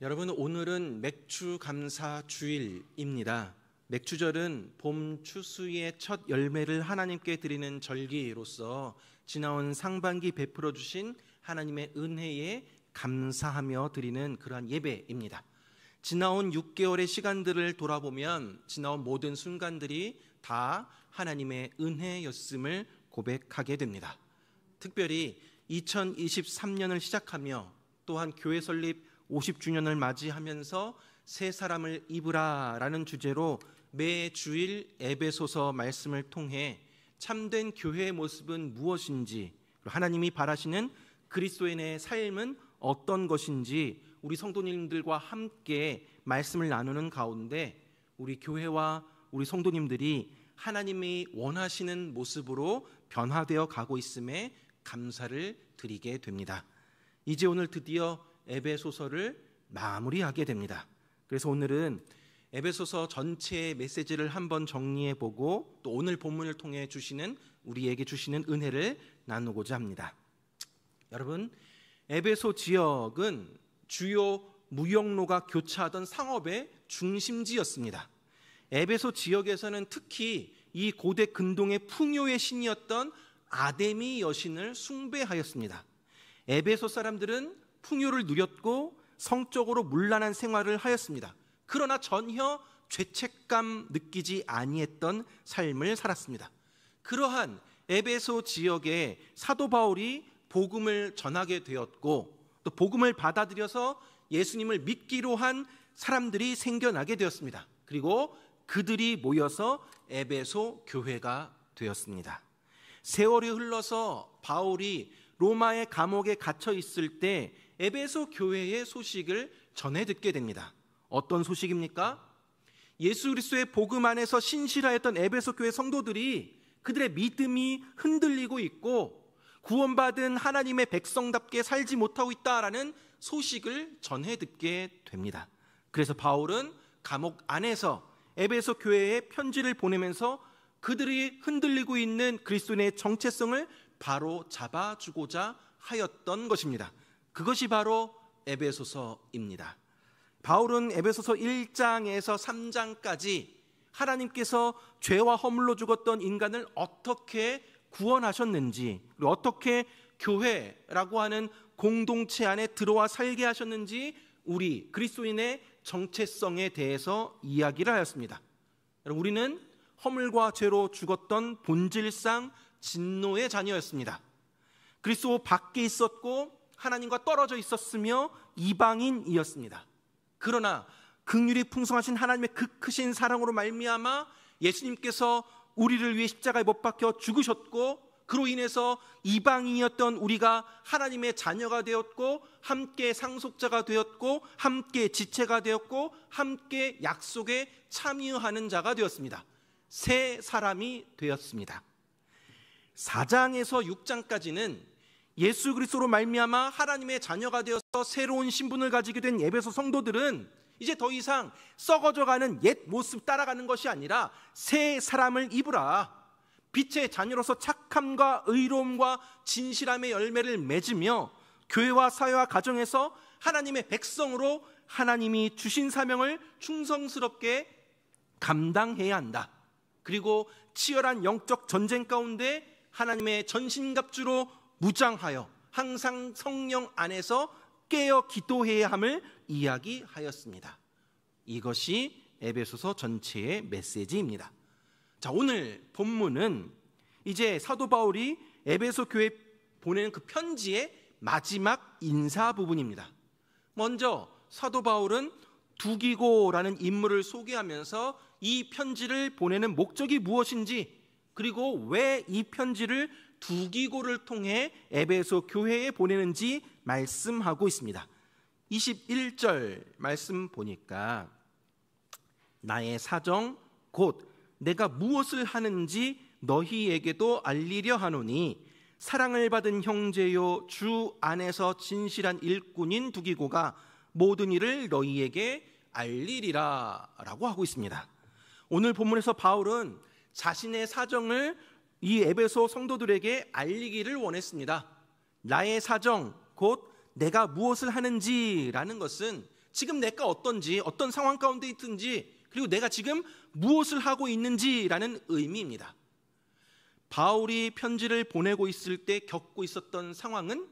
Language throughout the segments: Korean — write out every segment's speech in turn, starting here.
여러분, 오늘은 맥주 감사 주일입니다. 맥주절은 봄 추수의 첫 열매를 하나님께 드리는 절기로서 지나온 상반기 베풀어 주신 하나님의 은혜에 감사하며 드리는 그러한 예배입니다. 지나온 6개월의 시간들을 돌아보면 지나온 모든 순간들이 다 하나님의 은혜였음을 고백하게 됩니다. 특별히 2023년을 시작하며 또한 교회 설립 50주년을 맞이하면서 새 사람을 입으라 라는 주제로 매 주일 에베소서 말씀을 통해 참된 교회의 모습은 무엇인지, 하나님이 바라시는 그리스도인의 삶은 어떤 것인지 우리 성도님들과 함께 말씀을 나누는 가운데 우리 교회와 우리 성도님들이 하나님이 원하시는 모습으로 변화되어 가고 있음에 감사를 드리게 됩니다. 이제 오늘 드디어 에베소서를 마무리하게 됩니다. 그래서 오늘은 에베소서 전체의 메시지를 한번 정리해보고 또 오늘 본문을 통해 우리에게 주시는 은혜를 나누고자 합니다. 여러분, 에베소 지역은 주요 무역로가 교차하던 상업의 중심지였습니다. 에베소 지역에서는 특히 이 고대 근동의 풍요의 신이었던 아데미 여신을 숭배하였습니다. 에베소 사람들은 풍요를 누렸고 성적으로 문란한 생활을 하였습니다. 그러나 전혀 죄책감 느끼지 아니했던 삶을 살았습니다. 그러한 에베소 지역에 사도 바울이 복음을 전하게 되었고 또 복음을 받아들여서 예수님을 믿기로 한 사람들이 생겨나게 되었습니다. 그리고 그들이 모여서 에베소 교회가 되었습니다. 세월이 흘러서 바울이 로마의 감옥에 갇혀 있을 때 에베소 교회의 소식을 전해 듣게 됩니다. 어떤 소식입니까? 예수 그리스도의 복음 안에서 신실하였던 에베소 교회 성도들이 그들의 믿음이 흔들리고 있고 구원받은 하나님의 백성답게 살지 못하고 있다라는 소식을 전해 듣게 됩니다. 그래서 바울은 감옥 안에서 에베소 교회에 편지를 보내면서 그들이 흔들리고 있는 그리스도인의 정체성을 바로 잡아주고자 하였던 것입니다. 그것이 바로 에베소서입니다. 바울은 에베소서 1장에서 3장까지 하나님께서 죄와 허물로 죽었던 인간을 어떻게 구원하셨는지, 그리고 어떻게 교회라고 하는 공동체 안에 들어와 살게 하셨는지 우리 그리스도인의 정체성에 대해서 이야기를 하였습니다. 우리는 허물과 죄로 죽었던 본질상 진노의 자녀였습니다. 그리스도 밖에 있었고 하나님과 떨어져 있었으며 이방인이었습니다. 그러나 긍휼이 풍성하신 하나님의 그 크신 사랑으로 말미암아 예수님께서 우리를 위해 십자가에 못 박혀 죽으셨고 그로 인해서 이방인이었던 우리가 하나님의 자녀가 되었고 함께 상속자가 되었고 함께 지체가 되었고 함께 약속에 참여하는 자가 되었습니다. 새 사람이 되었습니다. 4장에서 6장까지는 예수 그리스도로 말미암아 하나님의 자녀가 되어서 새로운 신분을 가지게 된 에베소 성도들은 이제 더 이상 썩어져가는 옛 모습 따라가는 것이 아니라 새 사람을 입으라. 빛의 자녀로서 착함과 의로움과 진실함의 열매를 맺으며 교회와 사회와 가정에서 하나님의 백성으로 하나님이 주신 사명을 충성스럽게 감당해야 한다. 그리고 치열한 영적 전쟁 가운데 하나님의 전신갑주로 무장하여 항상 성령 안에서 깨어 기도해야 함을 이야기하였습니다. 이것이 에베소서 전체의 메시지입니다. 자, 오늘 본문은 이제 사도 바울이 에베소 교회에 보내는 그 편지의 마지막 인사 부분입니다. 먼저 사도 바울은 두기고라는 인물을 소개하면서 이 편지를 보내는 목적이 무엇인지, 그리고 왜 이 편지를 두기고를 통해 에베소 교회에 보내는지 말씀하고 있습니다. 21절 말씀 보니까 나의 사정 곧 내가 무엇을 하는지 너희에게도 알리려 하노니 사랑을 받은 형제요 주 안에서 진실한 일꾼인 두기고가 모든 일을 너희에게 알리리라 라고 하고 있습니다. 오늘 본문에서 바울은 자신의 사정을 이 에베소 성도들에게 알리기를 원했습니다. 나의 사정, 곧 내가 무엇을 하는지라는 것은 지금 내가 어떤지, 어떤 상황 가운데 있든지, 그리고 내가 지금 무엇을 하고 있는지라는 의미입니다. 바울이 편지를 보내고 있을 때 겪고 있었던 상황은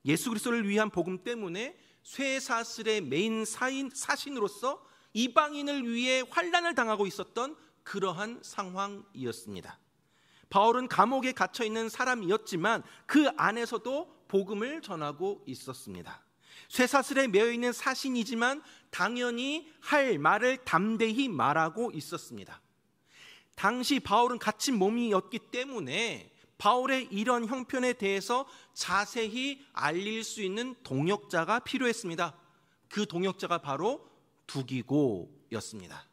예수 그리스도를 위한 복음 때문에 쇠사슬에 매인 사신으로서 이방인을 위해 환난을 당하고 있었던 그러한 상황이었습니다. 바울은 감옥에 갇혀 있는 사람이었지만 그 안에서도 복음을 전하고 있었습니다. 쇠사슬에 매여 있는 사신이지만 당연히 할 말을 담대히 말하고 있었습니다. 당시 바울은 갇힌 몸이었기 때문에 바울의 이런 형편에 대해서 자세히 알릴 수 있는 동역자가 필요했습니다. 그 동역자가 바로 두기고였습니다.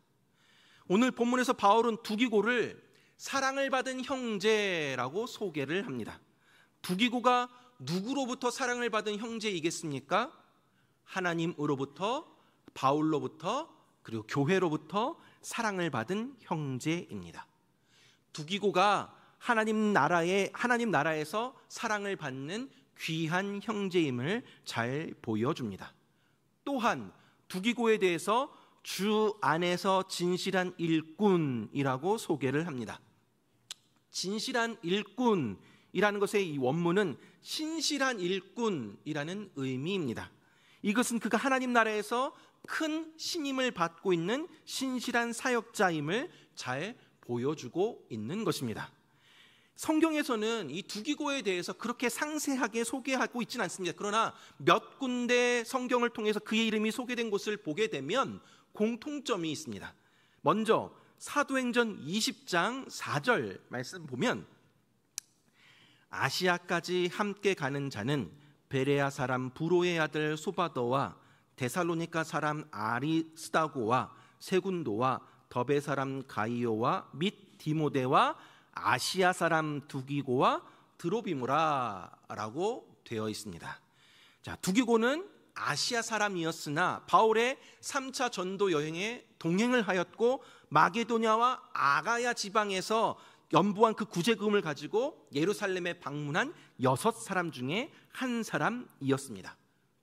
오늘 본문에서 바울은 두기고를 사랑을 받은 형제라고 소개를 합니다. 두기고가 누구로부터 사랑을 받은 형제이겠습니까? 하나님으로부터, 바울로부터, 그리고 교회로부터 사랑을 받은 형제입니다. 두기고가 하나님 나라에서 사랑을 받는 귀한 형제임을 잘 보여줍니다. 또한 두기고에 대해서 주 안에서 진실한 일꾼이라고 소개를 합니다. 진실한 일꾼이라는 것의 이 원문은 신실한 일꾼이라는 의미입니다. 이것은 그가 하나님 나라에서 큰 신임을 받고 있는 신실한 사역자임을 잘 보여주고 있는 것입니다. 성경에서는 이 두기고에 대해서 그렇게 상세하게 소개하고 있지는 않습니다. 그러나 몇 군데 성경을 통해서 그의 이름이 소개된 곳을 보게 되면 공통점이 있습니다. 먼저 사도행전 20장 4절 말씀 보면 아시아까지 함께 가는 자는 베레아 사람 브로의 아들 소바더와 데살로니가 사람 아리스다고와 세군도와 더베 사람 가이오와 및 디모데와 아시아 사람 두기고와 드로비무라 라고 되어 있습니다. 자, 두기고는 아시아 사람이었으나 바울의 3차 전도 여행에 동행을 하였고 마게도냐와 아가야 지방에서 연보한 그 구제금을 가지고 예루살렘에 방문한 6사람 중에 한 사람이었습니다.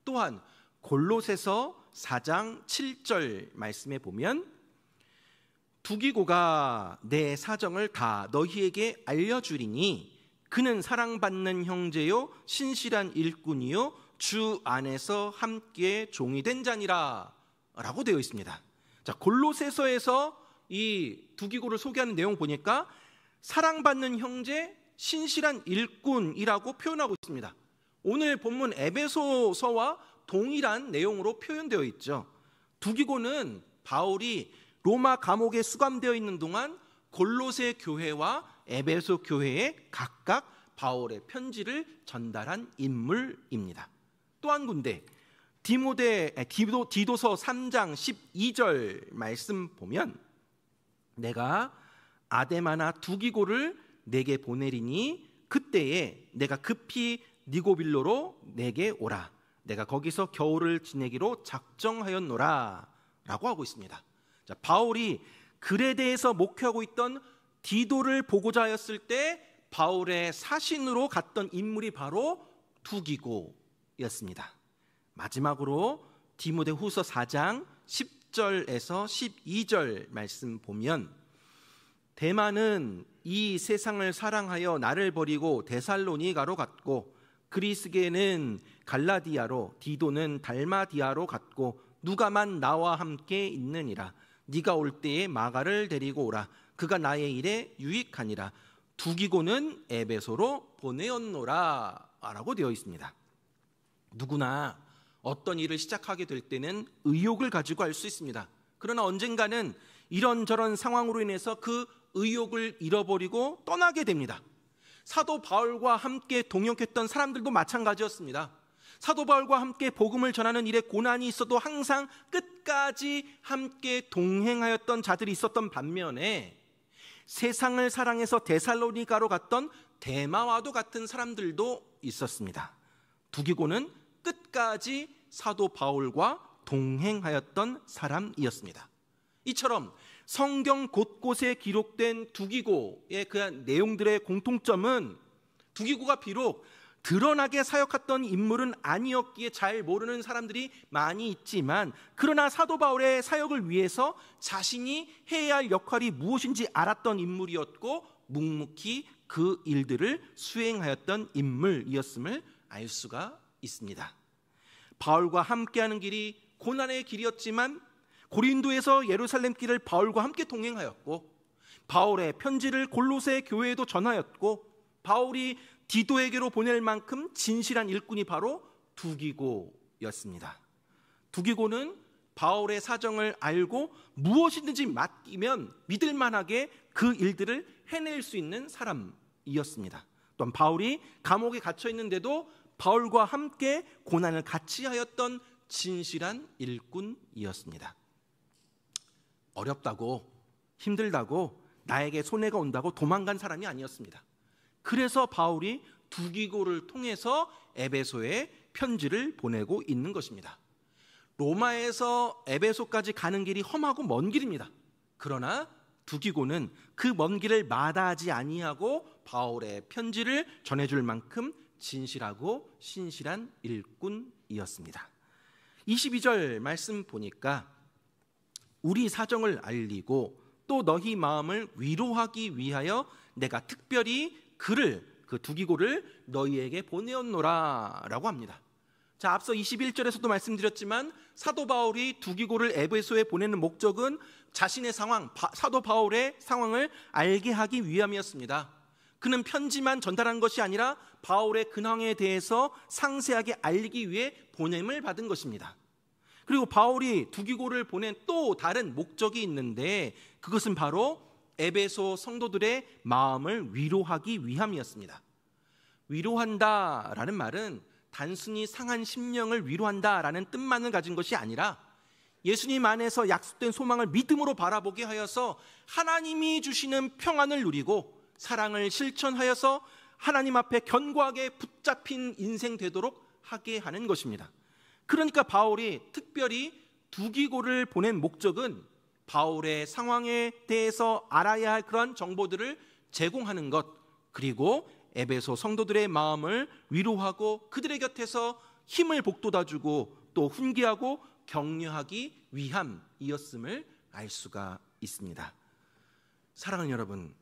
또한 골로새서 4장 7절 말씀에 보면 두기고가 내 사정을 다 너희에게 알려주리니 그는 사랑받는 형제요 신실한 일꾼이요 주 안에서 함께 종이 된 자니라 라고 되어 있습니다. 자, 골로새서에서 이 두기고를 소개하는 내용 보니까 사랑받는 형제, 신실한 일꾼이라고 표현하고 있습니다. 오늘 본문 에베소서와 동일한 내용으로 표현되어 있죠. 두기고는 바울이 로마 감옥에 수감되어 있는 동안 골로새 교회와 에베소 교회에 각각 바울의 편지를 전달한 인물입니다. 또 한 군데 디도서 3장 12절 말씀 보면 내가 아데마나 두기고를 내게 보내리니 그때에 내가 급히 니고빌로로 내게 오라. 내가 거기서 겨울을 지내기로 작정하였노라 라고 하고 있습니다. 자, 바울이 그레데에서 목회하고 있던 디도를 보고자 하였을 때 바울의 사신으로 갔던 인물이 바로 두기고였습니다. 마지막으로 디모데후서 4장 10절에서 12절 말씀 보면 데마는 이 세상을 사랑하여 나를 버리고 데살로니가로 갔고 그리스게는 갈라디아로 디도는 달마디아로 갔고 누가만 나와 함께 있느니라. 네가 올 때에 마가를 데리고 오라. 그가 나의 일에 유익하니라. 두기고는 에베소로 보내었노라 라고 되어 있습니다. 누구나 어떤 일을 시작하게 될 때는 의욕을 가지고 할 수 있습니다. 그러나 언젠가는 이런저런 상황으로 인해서 그 의욕을 잃어버리고 떠나게 됩니다. 사도 바울과 함께 동역했던 사람들도 마찬가지였습니다. 사도 바울과 함께 복음을 전하는 일에 고난이 있어도 항상 끝까지 함께 동행하였던 자들이 있었던 반면에 세상을 사랑해서 데살로니가로 갔던 데마와도 같은 사람들도 있었습니다. 두기고는 끝까지 사도 바울과 동행하였던 사람이었습니다. 이처럼 성경 곳곳에 기록된 두기고의 그 내용들의 공통점은 두기고가 비록 드러나게 사역했던 인물은 아니었기에 잘 모르는 사람들이 많이 있지만, 그러나 사도 바울의 사역을 위해서 자신이 해야 할 역할이 무엇인지 알았던 인물이었고 묵묵히 그 일들을 수행하였던 인물이었음을 알 수가 있습니다. 바울과 함께하는 길이 고난의 길이었지만 고린도에서 예루살렘 길을 바울과 함께 동행하였고, 바울의 편지를 골로새 교회에도 전하였고, 바울이 디도에게로 보낼 만큼 진실한 일꾼이 바로 두기고였습니다. 두기고는 바울의 사정을 알고 무엇이든지 맡기면 믿을 만하게 그 일들을 해낼 수 있는 사람이었습니다. 또한 바울이 감옥에 갇혀 있는데도 바울과 함께 고난을 같이 하였던 진실한 일꾼이었습니다. 어렵다고, 힘들다고, 나에게 손해가 온다고 도망간 사람이 아니었습니다. 그래서 바울이 두기고를 통해서 에베소에 편지를 보내고 있는 것입니다. 로마에서 에베소까지 가는 길이 험하고 먼 길입니다. 그러나 두기고는 그 먼 길을 마다하지 아니하고 바울의 편지를 전해줄 만큼 진실하고 신실한 일꾼이었습니다. 22절 말씀 보니까 우리 사정을 알리고 또 너희 마음을 위로하기 위하여 내가 특별히 그를, 그 두기고를 너희에게 보내었노라 라고 합니다. 자, 앞서 21절에서도 말씀드렸지만 사도 바울이 두기고를 에베소에 보내는 목적은 자신의 상황, 사도 바울의 상황을 알게 하기 위함이었습니다. 그는 편지만 전달한 것이 아니라 바울의 근황에 대해서 상세하게 알리기 위해 보냄을 받은 것입니다. 그리고 바울이 두기고를 보낸 또 다른 목적이 있는데, 그것은 바로 에베소 성도들의 마음을 위로하기 위함이었습니다. 위로한다라는 말은 단순히 상한 심령을 위로한다라는 뜻만을 가진 것이 아니라 예수님 안에서 약속된 소망을 믿음으로 바라보게 하여서 하나님이 주시는 평안을 누리고 사랑을 실천하여서 하나님 앞에 견고하게 붙잡힌 인생 되도록 하게 하는 것입니다. 그러니까 바울이 특별히 두기고를 보낸 목적은 바울의 상황에 대해서 알아야 할 그런 정보들을 제공하는 것, 그리고 에베소 성도들의 마음을 위로하고 그들의 곁에서 힘을 북돋아주고 또 훈계하고 격려하기 위함이었음을 알 수가 있습니다. 사랑하는 여러분,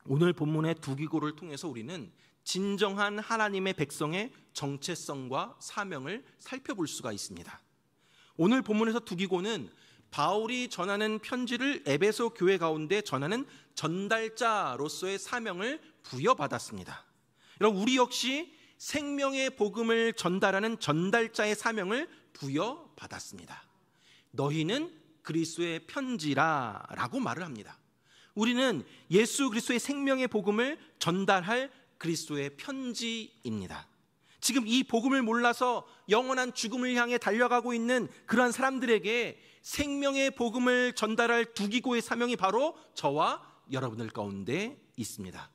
오늘 본문의 두기고를 통해서 우리는 진정한 하나님의 백성의 정체성과 사명을 살펴볼 수가 있습니다. 오늘 본문에서 두기고는 바울이 전하는 편지를 에베소 교회 가운데 전하는 전달자로서의 사명을 부여받았습니다. 여러분, 우리 역시 생명의 복음을 전달하는 전달자의 사명을 부여받았습니다. 너희는 그리스도의 편지라 라고 말을 합니다. 우리는 예수 그리스도의 생명의 복음을 전달할 그리스도의 편지입니다. 지금 이 복음을 몰라서 영원한 죽음을 향해 달려가고 있는 그러한 사람들에게 생명의 복음을 전달할 두기고의 사명이 바로 저와 여러분들 가운데 있습니다.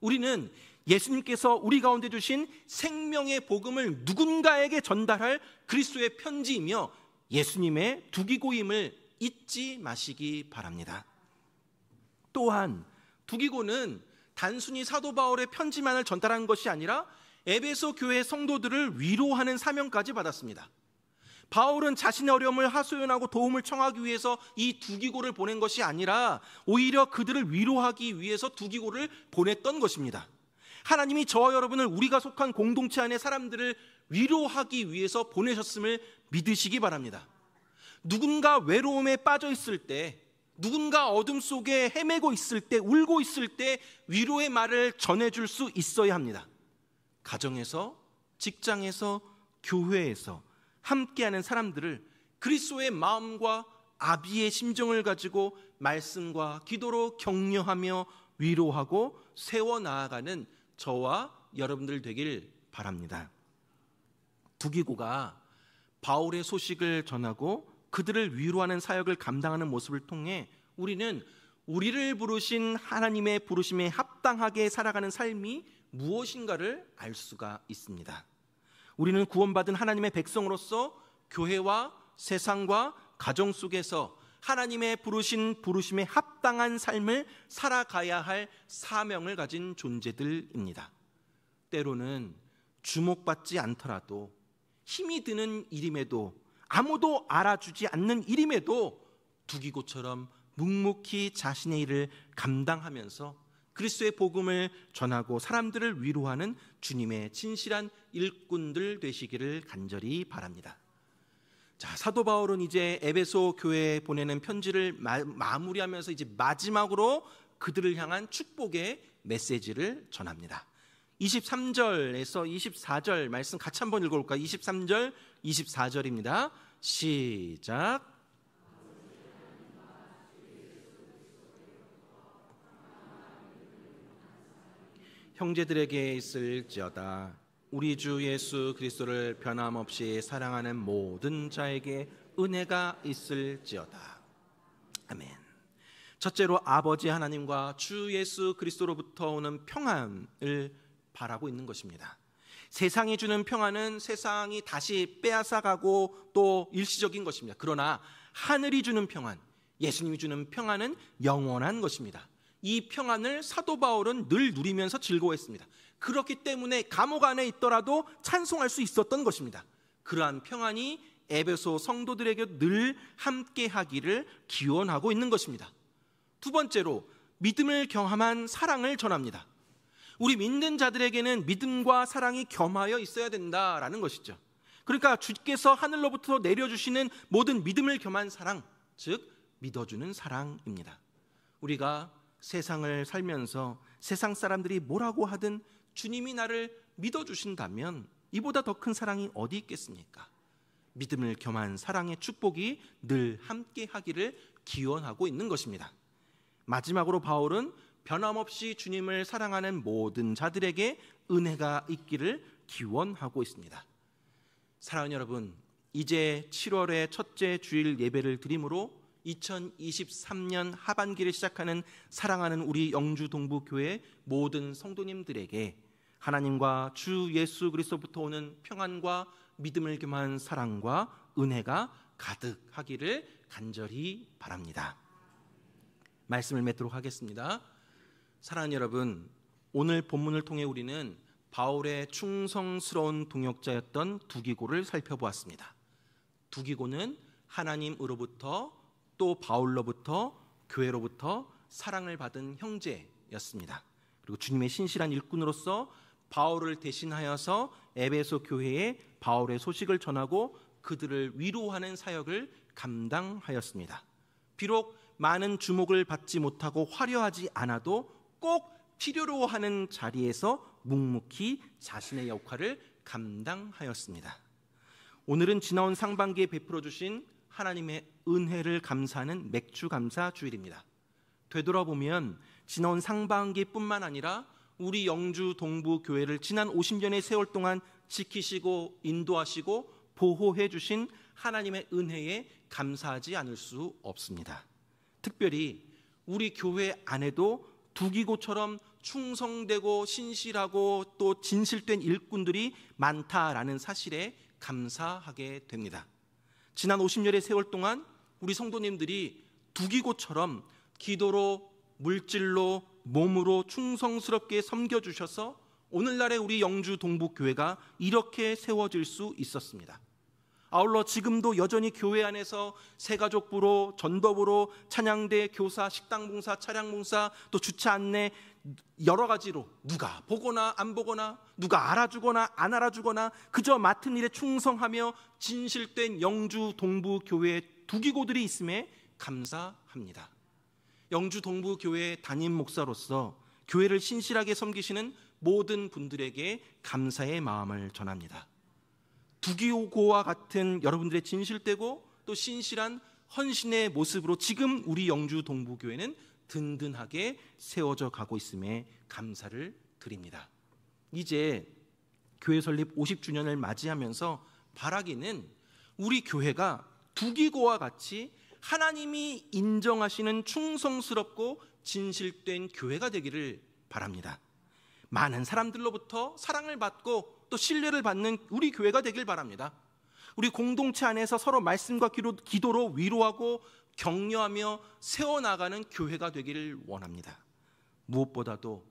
우리는 예수님께서 우리 가운데 주신 생명의 복음을 누군가에게 전달할 그리스도의 편지이며 예수님의 두기고임을 잊지 마시기 바랍니다. 또한 두기고는 단순히 사도 바울의 편지만을 전달한 것이 아니라 에베소 교회 성도들을 위로하는 사명까지 받았습니다. 바울은 자신의 어려움을 하소연하고 도움을 청하기 위해서 이 두기고를 보낸 것이 아니라 오히려 그들을 위로하기 위해서 두기고를 보냈던 것입니다. 하나님이 저와 여러분을, 우리가 속한 공동체 안의 사람들을 위로하기 위해서 보내셨음을 믿으시기 바랍니다. 누군가 외로움에 빠져 있을 때, 누군가 어둠 속에 헤매고 있을 때, 울고 있을 때 위로의 말을 전해줄 수 있어야 합니다. 가정에서, 직장에서, 교회에서 함께하는 사람들을 그리스도의 마음과 아비의 심정을 가지고 말씀과 기도로 격려하며 위로하고 세워나가는 저와 여러분들 되길 바랍니다. 두기고가 바울의 소식을 전하고 그들을 위로하는 사역을 감당하는 모습을 통해 우리는 우리를 부르신 하나님의 부르심에 합당하게 살아가는 삶이 무엇인가를 알 수가 있습니다. 우리는 구원받은 하나님의 백성으로서 교회와 세상과 가정 속에서 하나님의 부르신 부르심에 합당한 삶을 살아가야 할 사명을 가진 존재들입니다. 때로는 주목받지 않더라도, 힘이 드는 일임에도, 아무도 알아주지 않는 일임에도 두기고처럼 묵묵히 자신의 일을 감당하면서 그리스도의 복음을 전하고 사람들을 위로하는 주님의 진실한 일꾼들 되시기를 간절히 바랍니다. 자, 사도 바울은 이제 에베소 교회에 보내는 편지를 마무리하면서 이제 마지막으로 그들을 향한 축복의 메시지를 전합니다. 23절에서 24절 말씀 같이 한번 읽어볼까요? 23절, 24절입니다. 시작. 형제들에게 있을지어다 우리 주 예수 그리스도를 변함없이 사랑하는 모든 자에게 은혜가 있을지어다. 아멘. 첫째로 아버지 하나님과 주 예수 그리스도로부터 오는 평안을 바라고 있는 것입니다. 세상이 주는 평안은 세상이 다시 빼앗아가고 또 일시적인 것입니다. 그러나 하늘이 주는 평안, 예수님이 주는 평안은 영원한 것입니다. 이 평안을 사도 바울은 늘 누리면서 즐거워했습니다. 그렇기 때문에 감옥 안에 있더라도 찬송할 수 있었던 것입니다. 그러한 평안이 에베소 성도들에게 늘 함께 하기를 기원하고 있는 것입니다. 두 번째로 믿음을 경험한 사랑을 전합니다. 우리 믿는 자들에게는 믿음과 사랑이 겸하여 있어야 된다라는 것이죠. 그러니까 주께서 하늘로부터 내려주시는 모든 믿음을 겸한 사랑, 즉 믿어주는 사랑입니다. 우리가 세상을 살면서 세상 사람들이 뭐라고 하든 주님이 나를 믿어주신다면 이보다 더 큰 사랑이 어디 있겠습니까? 믿음을 겸한 사랑의 축복이 늘 함께 하기를 기원하고 있는 것입니다. 마지막으로 바울은 변함없이 주님을 사랑하는 모든 자들에게 은혜가 있기를 기원하고 있습니다. 사랑하는 여러분, 이제 7월의 첫째 주일 예배를 드림으로 2023년 하반기를 시작하는 사랑하는 우리 영주 동부교회 모든 성도님들에게 하나님과 주 예수 그리스도부터 오는 평안과 믿음을 겸한 사랑과 은혜가 가득하기를 간절히 바랍니다. 말씀을 맺도록 하겠습니다. 사랑하는 여러분, 오늘 본문을 통해 우리는 바울의 충성스러운 동역자였던 두기고를 살펴보았습니다. 두기고는 하나님으로부터 또 바울로부터 교회로부터 사랑을 받은 형제였습니다. 그리고 주님의 신실한 일꾼으로서 바울을 대신하여서 에베소 교회에 바울의 소식을 전하고 그들을 위로하는 사역을 감당하였습니다. 비록 많은 주목을 받지 못하고 화려하지 않아도 꼭 필요로 하는 자리에서 묵묵히 자신의 역할을 감당하였습니다. 오늘은 지나온 상반기에 베풀어 주신 하나님의 은혜를 감사하는 맥주 감사 주일입니다. 되돌아보면 지나온 상반기뿐만 아니라 우리 영주 동부 교회를 지난 50년의 세월 동안 지키시고 인도하시고 보호해 주신 하나님의 은혜에 감사하지 않을 수 없습니다. 특별히 우리 교회 안에도 두기고처럼 충성되고 신실하고 또 진실된 일꾼들이 많다라는 사실에 감사하게 됩니다. 지난 50년의 세월 동안 우리 성도님들이 두기고처럼 기도로, 물질로, 몸으로 충성스럽게 섬겨주셔서 오늘날의 우리 영주 동부교회가 이렇게 세워질 수 있었습니다. 아울러 지금도 여전히 교회 안에서 새가족부로, 전도부로, 찬양대, 교사, 식당봉사, 차량봉사, 또 주차 안내 여러 가지로 누가 보거나 안 보거나 누가 알아주거나 안 알아주거나 그저 맡은 일에 충성하며 진실된 영주 동부교회의 두기고들이 있음에 감사합니다. 영주 동부교회 담임 목사로서 교회를 신실하게 섬기시는 모든 분들에게 감사의 마음을 전합니다. 두기고와 같은 여러분들의 진실되고 또 신실한 헌신의 모습으로 지금 우리 영주 동부교회는 든든하게 세워져 가고 있음에 감사를 드립니다. 이제 교회 설립 50주년을 맞이하면서 바라기는 우리 교회가 두기고와 같이 하나님이 인정하시는 충성스럽고 진실된 교회가 되기를 바랍니다. 많은 사람들로부터 사랑을 받고 또 신뢰를 받는 우리 교회가 되길 바랍니다. 우리 공동체 안에서 서로 말씀과 기도로 위로하고 격려하며 세워나가는 교회가 되기를 원합니다. 무엇보다도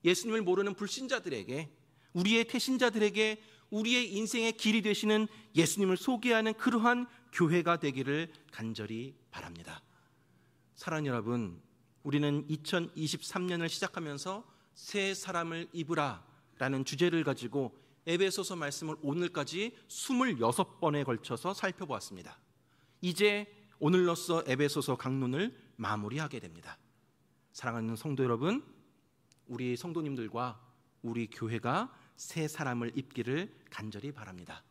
예수님을 모르는 불신자들에게, 우리의 태신자들에게 우리의 인생의 길이 되시는 예수님을 소개하는 그러한 교회가 되기를 간절히 바랍니다. 사랑하는 여러분, 우리는 2023년을 시작하면서 새 사람을 입으라 라는 주제를 가지고 에베소서 말씀을 오늘까지 26번에 걸쳐서 살펴보았습니다. 이제 오늘로써 에베소서 강론을 마무리하게 됩니다. 사랑하는 성도 여러분, 우리 성도님들과 우리 교회가 새 사람을 입기를 간절히 바랍니다.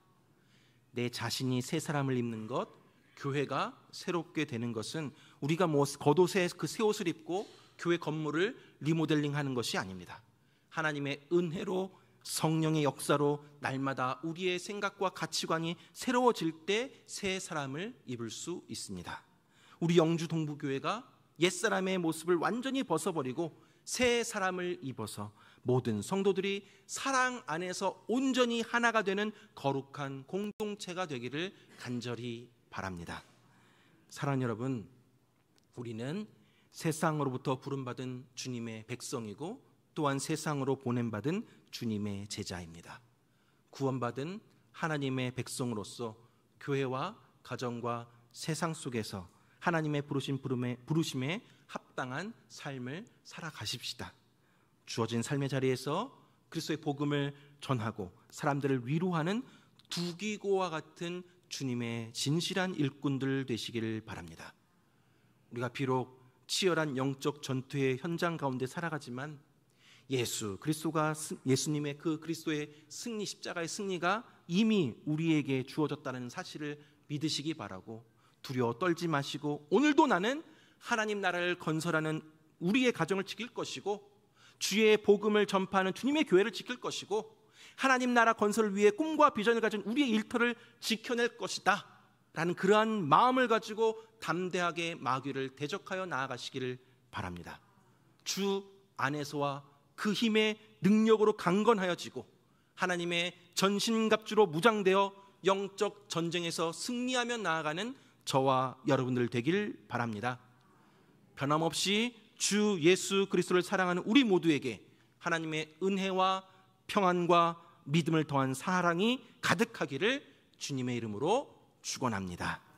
내 자신이 새 사람을 입는 것, 교회가 새롭게 되는 것은 우리가 겉옷에 그 새 옷을 입고 교회 건물을 리모델링하는 것이 아닙니다. 하나님의 은혜로 성령의 역사로 날마다 우리의 생각과 가치관이 새로워질 때 새 사람을 입을 수 있습니다. 우리 영주 동부교회가 옛사람의 모습을 완전히 벗어버리고 새 사람을 입어서 모든 성도들이 사랑 안에서 온전히 하나가 되는 거룩한 공동체가 되기를 간절히 바랍니다. 사랑하는 여러분, 우리는 세상으로부터 부름받은 주님의 백성이고 또한 세상으로 보냄받은 주님의 제자입니다. 구원받은 하나님의 백성으로서 교회와 가정과 세상 속에서 하나님의 부르심에 합당한 삶을 살아가십시다. 주어진 삶의 자리에서 그리스도의 복음을 전하고 사람들을 위로하는 두기고와 같은 주님의 진실한 일꾼들 되시기를 바랍니다. 우리가 비록 치열한 영적 전투의 현장 가운데 살아가지만 예수님의 그 그리스도의 승리, 십자가의 승리가 이미 우리에게 주어졌다는 사실을 믿으시기 바라고 두려워 떨지 마시고 오늘도 나는 하나님 나라를 건설하는 우리의 가정을 지킬 것이고 주의 복음을 전파하는 주님의 교회를 지킬 것이고 하나님 나라 건설을 위해 꿈과 비전을 가진 우리의 일터를 지켜낼 것이다 라는 그러한 마음을 가지고 담대하게 마귀를 대적하여 나아가시기를 바랍니다. 주 안에서와 그 힘의 능력으로 강건하여지고 하나님의 전신갑주로 무장되어 영적 전쟁에서 승리하며 나아가는 저와 여러분들 되길 바랍니다. 변함없이 주 예수 그리스도를 사랑하는 우리 모두에게 하나님의 은혜와 평안과 믿음을 더한 사랑이 가득하기를 주님의 이름으로 축원합니다.